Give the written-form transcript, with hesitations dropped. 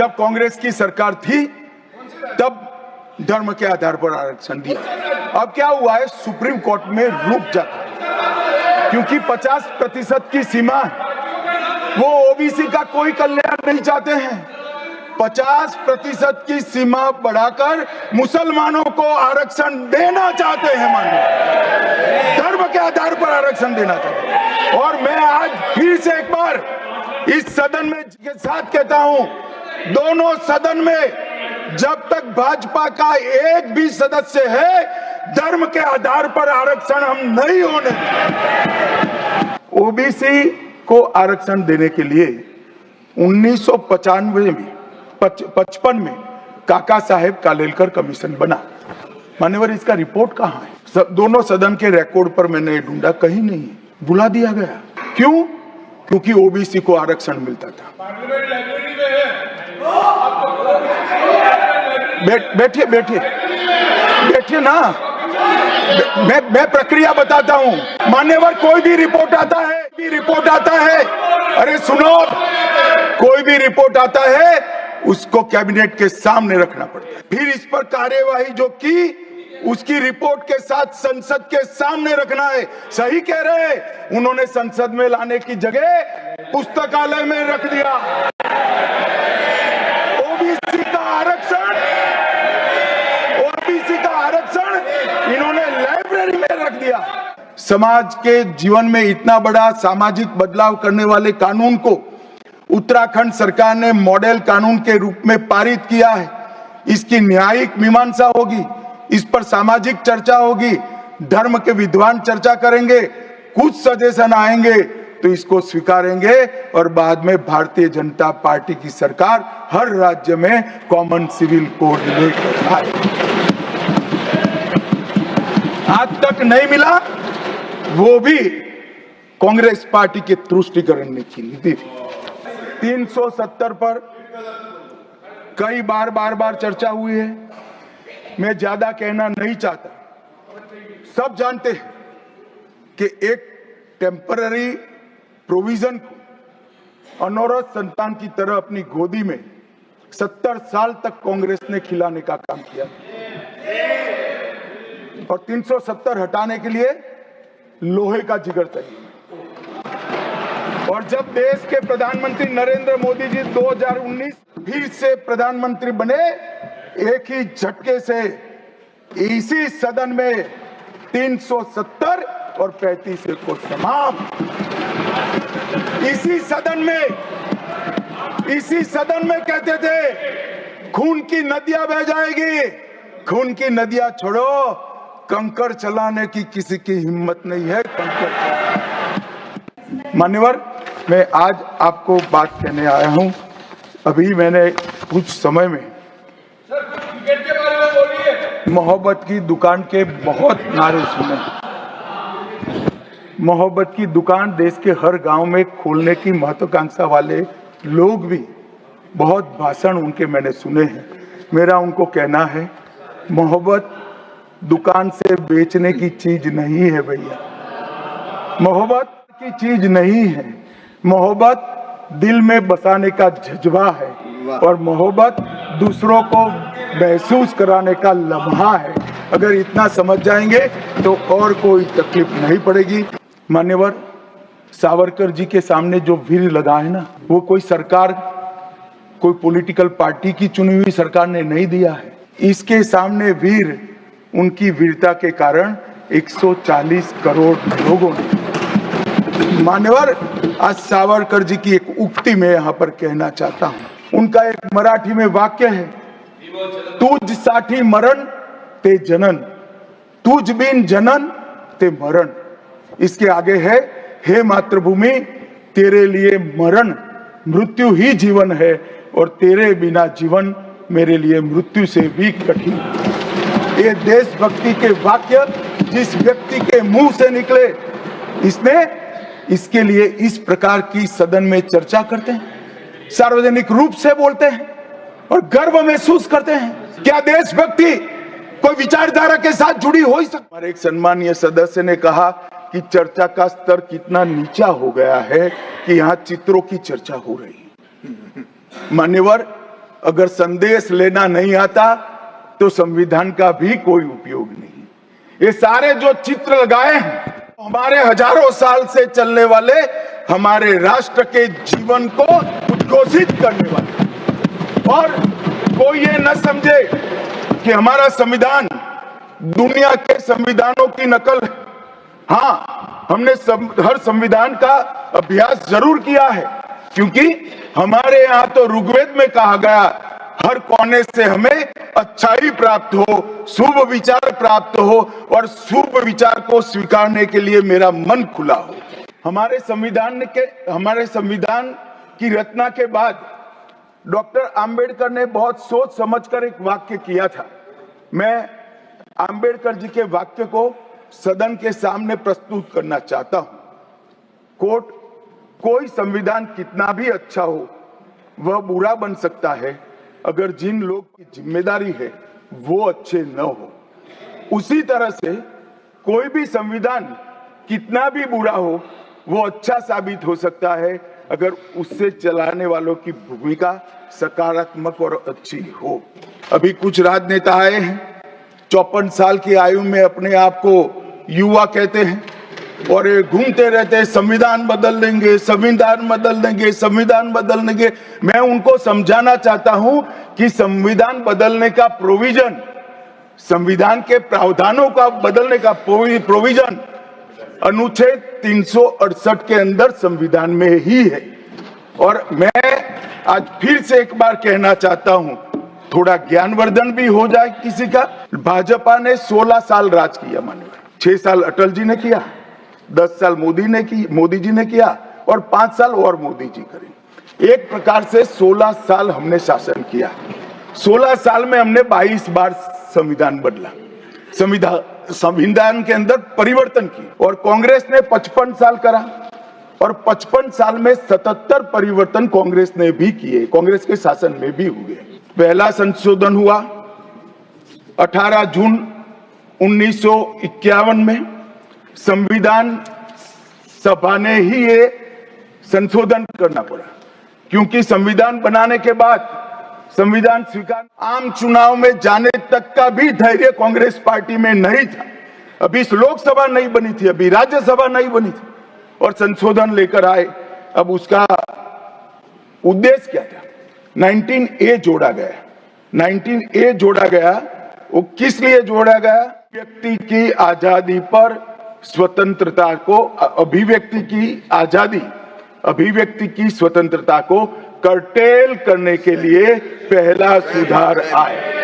जब कांग्रेस की सरकार थी तब धर्म के आधार पर आरक्षण दिया। अब क्या हुआ है, सुप्रीम कोर्ट में रुक जाता है क्योंकि 50% की सीमा है। वो ओबीसी का कोई कल्याण नहीं चाहते हैं। 50% की सीमा बढ़ाकर मुसलमानों को आरक्षण देना चाहते हैं, माननीय, धर्म के आधार पर आरक्षण देना चाहते हैं। और मैं आज फिर से एक बार इस सदन में के साथ कहता हूं, दोनों सदन में जब तक भाजपा का एक भी सदस्य है, धर्म के आधार पर आरक्षण हम नहीं होने देंगे। ओबीसी को आरक्षण देने के लिए 1995 में 55 में काका साहेब कालेलकर कमीशन बना। मान्यवर, इसका रिपोर्ट कहां है? दोनों सदन के रिकॉर्ड पर मैंने ढूंढा, कहीं नहीं, बुला दिया गया। क्यों? क्योंकि ओबीसी को आरक्षण मिलता था। बैठिए बैठिए बैठिए ना, मैं प्रक्रिया बताता हूं। मान्यवर, कोई भी रिपोर्ट आता है, अरे सुनो, कोई भी रिपोर्ट आता है उसको कैबिनेट के सामने रखना पड़ता है। फिर इस पर कार्यवाही जो की, उसकी रिपोर्ट के साथ संसद के सामने रखना है। सही कह रहे हैं, उन्होंने संसद में लाने की जगह पुस्तकालय में रख दिया। ओबीसी का आरक्षण इन्होंने लाइब्रेरी में रख दिया। समाज के जीवन में इतना बड़ा सामाजिक बदलाव करने वाले कानून को उत्तराखंड सरकार ने मॉडल कानून के रूप में पारित किया है। इसकी न्यायिक मीमांसा होगी, इस पर सामाजिक चर्चा होगी, धर्म के विद्वान चर्चा करेंगे, कुछ सजेशन आएंगे तो इसको स्वीकारेंगे और बाद में भारतीय जनता पार्टी की सरकार हर राज्य में कॉमन सिविल कोड लेकर आए। आज तक नहीं मिला, वो भी कांग्रेस पार्टी के तुष्टीकरण की नीति थी। 370 पर कई बार चर्चा हुई है, मैं ज्यादा कहना नहीं चाहता। सब जानते हैं कि एक टेम्पररी प्रोविजन को अनौरत संतान की तरह अपनी गोदी में 70 साल तक कांग्रेस ने खिलाने का काम किया और 370 हटाने के लिए लोहे का जिगर चाहिए। और जब देश के प्रधानमंत्री नरेंद्र मोदी जी 2019 फिर से प्रधानमंत्री बने, एक ही झटके से इसी सदन में 370 और 35 को समाप्त। इसी सदन में कहते थे खून की नदियां बह जाएगी। खून की नदियां छोड़ो, कंकड़ चलाने की किसी की हिम्मत नहीं है। मान्यवर, मैं आज आपको बात कहने आया हूं। अभी मैंने कुछ समय में मोहब्बत की दुकान के बहुत नारे सुने। मोहब्बत की दुकान देश के हर गांव में खोलने की महत्वाकांक्षा वाले लोग भी बहुत भाषण उनके मैंने सुने हैं। मेरा उनको कहना है, मोहब्बत दुकान से बेचने की चीज नहीं है भैया। मोहब्बत की चीज नहीं है। मोहब्बत दिल में बसाने का जज्बा है और मोहब्बत दूसरों को महसूस कराने का लम्हा है। अगर इतना समझ जाएंगे तो और कोई तकलीफ नहीं पड़ेगी। मान्यवर, सावरकर जी के सामने जो वीर लगा है ना, वो कोई सरकार, कोई पॉलिटिकल पार्टी की चुनी हुई सरकार ने नहीं दिया है। इसके सामने वीर, उनकी वीरता के कारण 140 करोड़ लोगों ने। मान्यवर, आज सावरकर जी की एक उक्ति में यहाँ पर कहना चाहता हूँ। उनका एक मराठी में वाक्य है, तुझ साठी मरण ते जनन, तुझ बिन जनन ते मरण। इसके आगे है, हे मातृभूमि, तेरे लिए मरण मृत्यु ही जीवन है और तेरे बिना जीवन मेरे लिए मृत्यु से भी कठिन। ये देशभक्ति के वाक्य जिस व्यक्ति के मुंह से निकले, इसके लिए इस प्रकार की सदन में चर्चा करते हैं, सार्वजनिक रूप से बोलते हैं और गर्व महसूस करते हैं। क्या देशभक्ति कोई विचारधारा के साथ जुड़ी हो ही सकती? हमारे एक सम्मानीय सदस्य ने कहा कि चर्चा का स्तर कितना नीचा हो गया है कि यहाँ चित्रों की चर्चा हो रही है। मान्यवर, अगर संदेश लेना नहीं आता तो संविधान का भी कोई उपयोग नहीं। ये सारे जो चित्र लगाए हैं हमारे हजारों साल से चलने वाले हमारे राष्ट्र के जीवन को उद्घोषित करने वाले, और कोई ये न समझे कि हमारा संविधान दुनिया के संविधानों की नकल है। हाँ, हमने हर संविधान का अभ्यास जरूर किया है, क्योंकि हमारे यहाँ तो ऋग्वेद में कहा गया हर कोने से हमें अच्छाई प्राप्त हो, शुभ विचार प्राप्त हो, और शुभ विचार को स्वीकारने के लिए मेरा मन खुला हो। हमारे संविधान की रचना के बाद डॉक्टर आम्बेडकर ने बहुत सोच समझकर एक वाक्य किया था। मैं आम्बेडकर जी के वाक्य को सदन के सामने प्रस्तुत करना चाहता हूं। कोट, कोई संविधान कितना भी अच्छा हो वह बुरा बन सकता है अगर जिन लोग की जिम्मेदारी है वो अच्छे न हो। उसी तरह से कोई भी संविधान कितना भी बुरा हो वो अच्छा साबित हो सकता है अगर उससे चलाने वालों की भूमिका सकारात्मक और अच्छी हो। अभी कुछ राजनेता आए हैं, 54 साल की आयु में अपने आप को युवा कहते हैं और ये घूमते रहते हैं, संविधान बदल देंगे, संविधान बदल देंगे, संविधान बदल देंगे। मैं उनको समझाना चाहता हूं कि संविधान बदलने का प्रोविजन, संविधान के प्रावधानों का बदलने का प्रोविजन अनुच्छेद 368 के अंदर संविधान में ही है। और मैं आज फिर से एक बार कहना चाहता हूं, थोड़ा ज्ञानवर्धन भी हो जाए किसी का। भाजपा ने 16 साल राज किया, मानिए 6 साल अटल जी ने किया, 10 साल मोदी जी ने किया और 5 साल और मोदी जी करेंगे। एक प्रकार से 16 साल हमने शासन किया। 16 साल में हमने 22 बार संविधान बदला, संविधान के अंदर परिवर्तन की, और कांग्रेस ने 55 साल करा और 55 साल में 77 परिवर्तन कांग्रेस ने भी किए, कांग्रेस के शासन में भी हुए। पहला संशोधन हुआ 18 जून 1951 में। संविधान सभा ने ही ये संशोधन करना पड़ा, क्योंकि संविधान बनाने के बाद संविधान स्वीकार, आम चुनाव में जाने तक का भी धैर्य कांग्रेस पार्टी में नहीं था। अभी लोकसभा नहीं बनी थी, अभी राज्यसभा नहीं बनी थी, और संशोधन लेकर आए। अब उसका उद्देश्य क्या था? 19A जोड़ा गया। 19A जोड़ा गया, वो किस लिए जोड़ा गया? व्यक्ति की आजादी पर स्वतंत्रता को, अभिव्यक्ति की आजादी, अभिव्यक्ति की स्वतंत्रता को कर्टेल करने के लिए पहला सुधार आया।